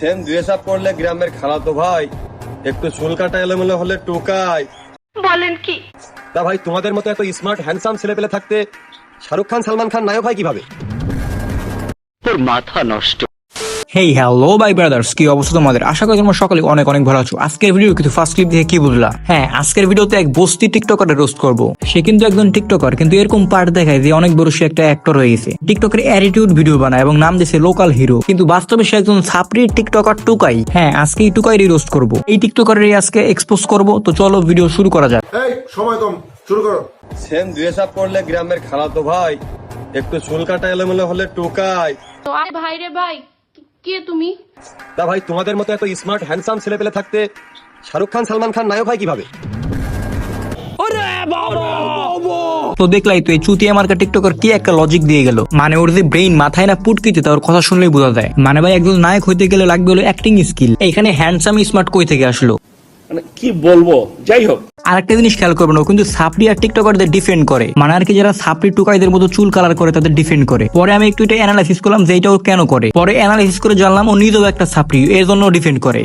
Same dress up করলে গ্রামের খালাতো ভাই একটু চুল কাটা এলোমেলো হলে টোকায়। বলেন কি? তা ভাই তোমাদের মতো এত স্মার্ট হ্যান্ডসাম ছেলে পেলে থাকতে শাহরুখ খান সালমান খান নায়ক হয় কিভাবে? তোর মাথা নষ্ট। হেই হ্যালো বাই ব্রাদার্স, কি অবস্থা তোমাদের? আশা করি তোমরা সকালে অনেক অনেক ভালো আছো। আজকের ভিডিও কিন্তু ফার্স্ট ক্লিপ দেখে কি বুঝলা? হ্যাঁ, আজকের ভিডিওতে এক বস্তি টিকটকারে রোস্ট করবো। সে কিন্তু একজন টিকটকার, কিন্তু এরকম পার্ট দেখায় যে অনেক বড় সে একটা অ্যাক্টর হয়ে গেছে। টিকটকের অ্যাটিটিউড ভিডিও বানায় এবং নাম দিয়েছে লোকাল হিরো, কিন্তু বাস্তবে সে একজন ছাপরি টিকটকার টুকাই। হ্যাঁ, আজকে এই টুকাইরই রোস্ট করবো, এই টিকটকারেরই আজকে এক্সপোজ করবো। তো চলো ভিডিও শুরু করা যাক। এই সময় কম, শুরু করো। সেম ড্রেস আপ করলে গ্রামের খালাতো ভাই একটু চুল কাটা এলোমেলো হলে টোকায়। তো আরে ভাই রে ভাই, কে তুমি? তা ভাই তোমাদের মতো এত স্মার্ট হ্যান্ডসাম ছেলে পেলে থাকতে শাহরুখ খান সালমান খান নায়ক হয় কিভাবে? তো দেখলাই তো এই চুতিয়া মার্কা টিকটকার কি একটা লজিক দিয়ে গেল। মানে ওর যে ব্রেইন মাথায় না পুটকিতে, তার কথা শুনলেই বোঝা যায়। মানে ভাই একজন নায়ক হইতে গেলে লাগবে হলো অ্যাক্টিং স্কিল। এখানে হ্যান্ডসাম স্মার্ট কই থেকে আসলো? মানে কি বলবো, যাই হোক। আর একটা জিনিস খেয়াল করবেন, ও কিন্তু সাপড়ি আর টিকটকারদের ডিফেন্ড করে। মানে আর কি, যারা সাপড়ি টুকাইদের মতো চুল কালার করে তাদের ডিফেন্ড করে। পরে আমি একটু এটা অ্যানালাইসিস করলাম যে এটা ও কেন করে। পরে অ্যানালাইসিস করে জানলাম ও নিজেও একটা সাপড়ি, এর জন্য ডিফেন্ড করে।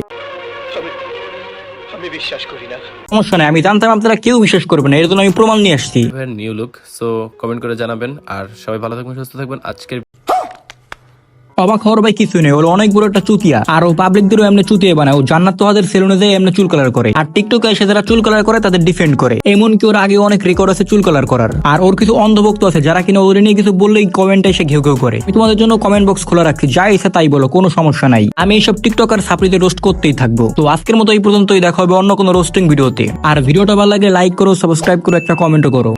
আমি বিশ্বাস করি না। সমস্যা নাই, আমি জানতাম আপনারা কেউ বিশ্বাস করবে না, এর জন্য আমি প্রমাণ নিয়ে আসছি। নিউ লুক, সো কমেন্ট করে জানাবেন। আর সবাই ভালো থাকবেন, সুস্থ থাকবেন। আজকের অবাক হওয়ার ভাই কিছু নেই, ওর অনেক বড় একটা চুতিয়া। আর ও পাবলিকদেরও এমনি চুতিয়ে বানায়। ও জান্নাত তোহাদের সেলুনে যায় এমনি চুল কালার করে, আর টিকটকে এসে যারা চুল কালার করে তাদের ডিফেন্ড করে। এমনকি ওর আগে অনেক রেকর্ড আছে চুল কালার করার। আর ওর কিছু অন্ধভক্ত আছে যারা কিনা ওদের নিয়ে কিছু বললেই কমেন্টে এসে ঘেউ ঘেউ করে। আমি তোমাদের জন্য কমেন্ট বক্স খোলা রাখছি, যা ইচ্ছা তাই বলো, কোনো সমস্যা নাই। আমি এইসব টিকটকার সাপড়িতে রোস্ট করতেই থাকবো। তো আজকের মতো এই পর্যন্তই, দেখা হবে অন্য কোনো রোস্টিং ভিডিওতে। আর ভিডিওটা ভালো লাগে লাইক করো, সাবস্ক্রাইব করো, একটা কমেন্টও করো।